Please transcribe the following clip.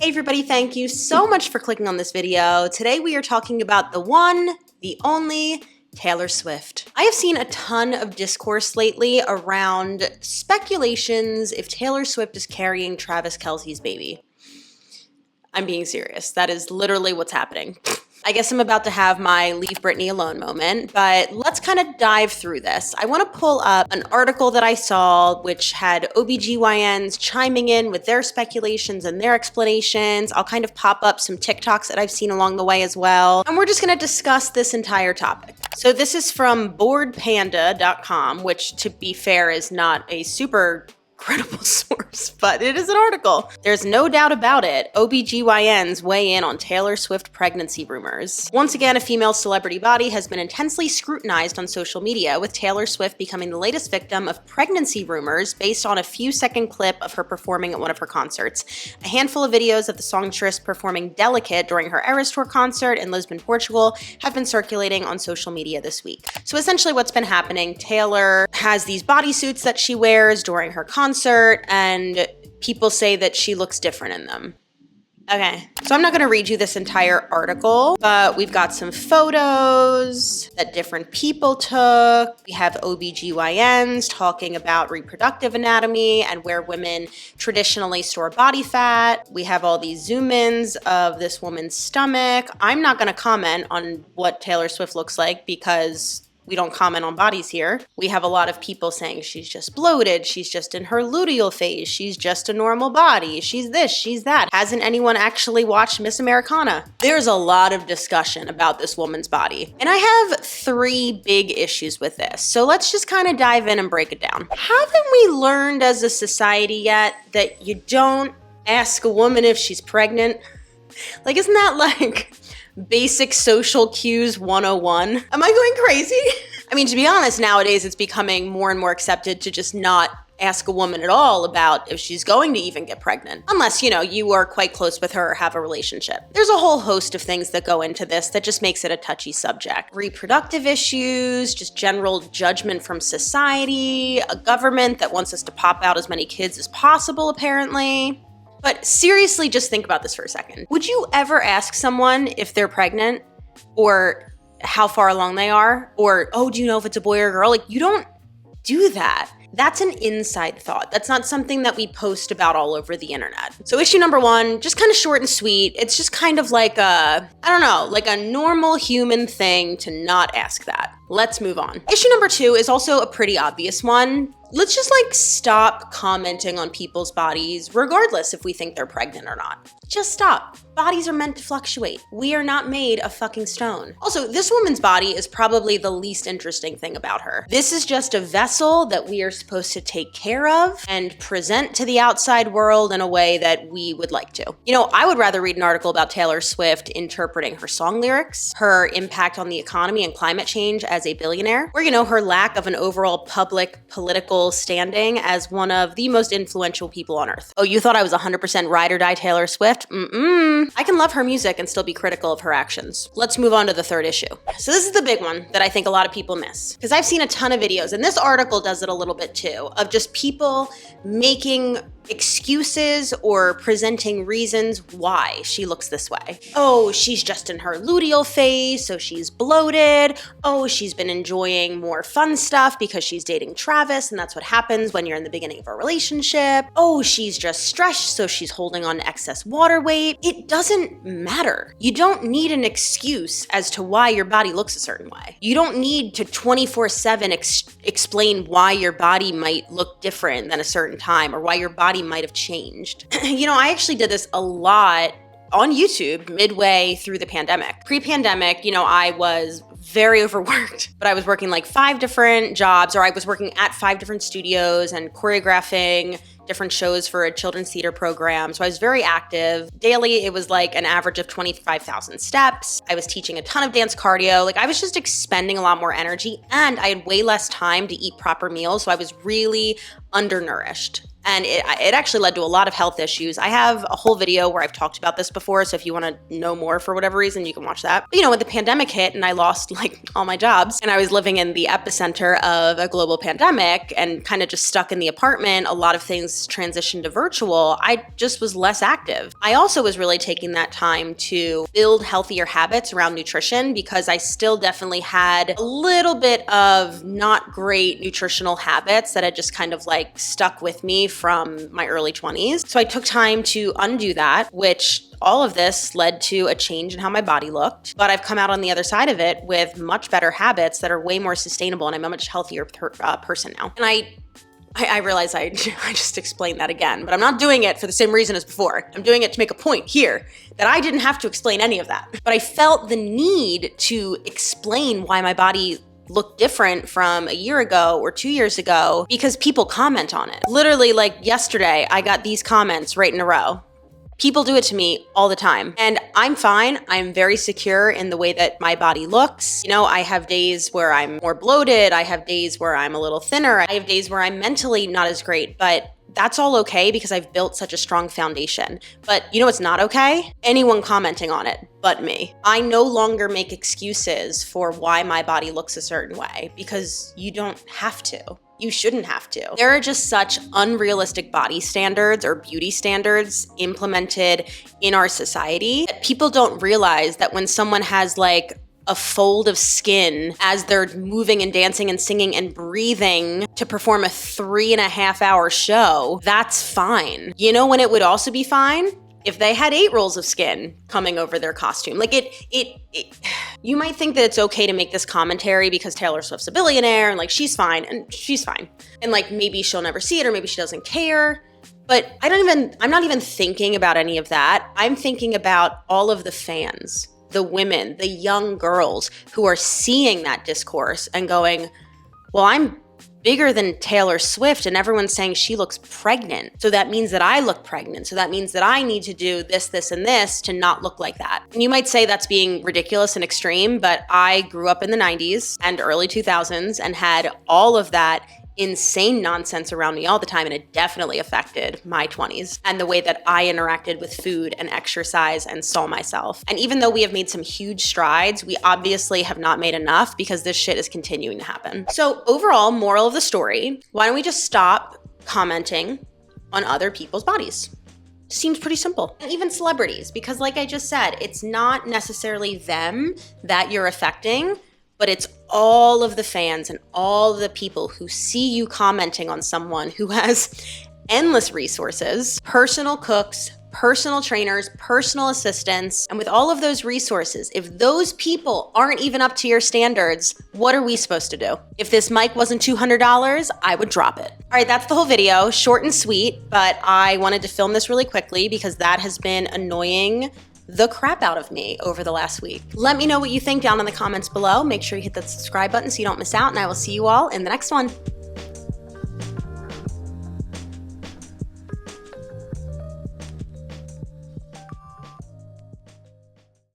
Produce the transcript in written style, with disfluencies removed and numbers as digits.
Hey everybody, thank you so much for clicking on this video. Today we are talking about the one, the only, Taylor Swift. I have seen a ton of discourse lately around speculations if Taylor Swift is carrying Travis Kelce's baby. I'm being serious. That is literally what's happening. I guess I'm about to have my leave Britney alone moment, but let's kind of dive through this. I want to pull up an article that I saw which had OBGYNs chiming in with their speculations and their explanations. I'll kind of pop up some TikToks that I've seen along the way as well. And we're just going to discuss this entire topic. So this is from boardpanda.com, which to be fair is not a super credible source, but it is an article. There's no doubt about it. OBGYNs weigh in on Taylor Swift pregnancy rumors. Once again, a female celebrity body has been intensely scrutinized on social media, with Taylor Swift becoming the latest victim of pregnancy rumors based on a few-second clip of her performing at one of her concerts. A handful of videos of the songstress performing Delicate during her Eras Tour concert in Lisbon, Portugal have been circulating on social media this week. So essentially what's been happening, Taylor has these bodysuits that she wears during her concert, and people say that she looks different in them. Okay, so I'm not going to read you this entire article, but we've got some photos that different people took. We have OBGYNs talking about reproductive anatomy and where women traditionally store body fat. We have all these zoom-ins of this woman's stomach. I'm not going to comment on what Taylor Swift looks like because we don't comment on bodies here. We have a lot of people saying she's just bloated, she's just in her luteal phase, she's just a normal body, she's this, she's that. Hasn't anyone actually watched Miss Americana? There's a lot of discussion about this woman's body. And I have three big issues with this. So let's just kind of dive in and break it down. Haven't we learned as a society yet that you don't ask a woman if she's pregnant? Like, isn't that like basic social cues 101? Am I going crazy? I mean, to be honest, nowadays it's becoming more and more accepted to just not ask a woman at all about if she's going to even get pregnant. Unless, you are quite close with her or have a relationship. There's a whole host of things that go into this that just makes it a touchy subject. Reproductive issues, just general judgment from society, a government that wants us to pop out as many kids as possible, apparently. But seriously, just think about this for a second. Would you ever ask someone if they're pregnant or how far along they are? Or, oh, do you know if it's a boy or a girl? Like, you don't do that. That's an inside thought. That's not something that we post about all over the internet. So issue number one, just kind of short and sweet. It's just kind of like like a normal human thing to not ask that. Let's move on. Issue number two is also a pretty obvious one. Let's just stop commenting on people's bodies, regardless if we think they're pregnant or not. Just stop. Bodies are meant to fluctuate. We are not made of fucking stone. Also, this woman's body is probably the least interesting thing about her. This is just a vessel that we are supposed to take care of and present to the outside world in a way that we would like to. I would rather read an article about Taylor Swift interpreting her song lyrics, her impact on the economy and climate change as a billionaire, or, her lack of an overall public political standing as one of the most influential people on earth. Oh, you thought I was 100% ride or die Taylor Swift? I can love her music and still be critical of her actions. Let's move on to the third issue. So this is the big one that I think a lot of people miss, because I've seen a ton of videos, and this article does it a little bit too, of just people making excuses or presenting reasons why she looks this way. Oh, she's just in her luteal phase, so she's bloated. Oh, she's been enjoying more fun stuff because she's dating Travis, and that's what happens when you're in the beginning of a relationship. Oh, she's just stressed, so she's holding on to excess water weight. It doesn't matter. You don't need an excuse as to why your body looks a certain way. You don't need to 24/7 explain why your body might look different than a certain time or why your body might have changed. I actually did this a lot on YouTube midway through the pandemic. Pre-pandemic, I was very overworked, but I was working 5 different jobs, or I was working at 5 different studios and choreographing different shows for a children's theater program. So I was very active. Daily, it was an average of 25,000 steps. I was teaching a ton of dance cardio. I was just expending a lot more energy, and I had way less time to eat proper meals. So I was really undernourished. And it actually led to a lot of health issues. I have a whole video where I've talked about this before, so if you want to know more for whatever reason, you can watch that. But, when the pandemic hit and I lost like all my jobs and I was living in the epicenter of a global pandemic and kind of just stuck in the apartment, a lot of things transitioned to virtual. I just was less active. I also was really taking that time to build healthier habits around nutrition because I still definitely had a little bit of not great nutritional habits that had just kind of like stuck with me from my early 20s. So I took time to undo that, which all of this led to a change in how my body looked. But I've come out on the other side of it with much better habits that are way more sustainable, and I'm a much healthier person now. And I realize I just explained that again, but I'm not doing it for the same reason as before. I'm doing it to make a point here that I didn't have to explain any of that. But I felt the need to explain why my body look different from a year ago or 2 years ago because people comment on it. Literally, like yesterday, I got these comments right in a row. People do it to me all the time. And I'm fine. I'm very secure in the way that my body looks. I have days where I'm more bloated. I have days where I'm a little thinner. I have days where I'm mentally not as great, but that's all okay because I've built such a strong foundation. But what's not okay? Anyone commenting on it but me. I no longer make excuses for why my body looks a certain way because you don't have to. You shouldn't have to. There are just such unrealistic body standards or beauty standards implemented in our society that people don't realize that when someone has like a fold of skin as they're moving and dancing and singing and breathing to perform a 3.5-hour show, that's fine. When it would also be fine? If they had 8 rolls of skin coming over their costume. Like you might think that it's okay to make this commentary because Taylor Swift's a billionaire and like she's fine and she's fine. And like maybe she'll never see it or maybe she doesn't care. But I'm not even thinking about any of that. I'm thinking about all of the fans, the women, the young girls who are seeing that discourse and going, well, I'm bigger than Taylor Swift and everyone's saying she looks pregnant. So that means that I look pregnant. So that means that I need to do this, this, and this to not look like that. And you might say that's being ridiculous and extreme, but I grew up in the 90s and early 2000s and had all of that insane nonsense around me all the time, and it definitely affected my 20s and the way that I interacted with food and exercise and saw myself. And even though we have made some huge strides, we obviously have not made enough because this shit is continuing to happen. So overall, moral of the story, why don't we just stop commenting on other people's bodies? Seems pretty simple. And even celebrities, because like I just said, it's not necessarily them that you're affecting, but it's all of the fans and all of the people who see you commenting on someone who has endless resources, personal cooks, personal trainers, personal assistants. And with all of those resources, if those people aren't even up to your standards, what are we supposed to do? If this mic wasn't $200, I would drop it. All right, that's the whole video. Short and sweet, but I wanted to film this really quickly because that has been annoying the crap out of me over the last week. Let me know what you think down in the comments below. Make sure you hit that subscribe button so you don't miss out, and I will see you all in the next one.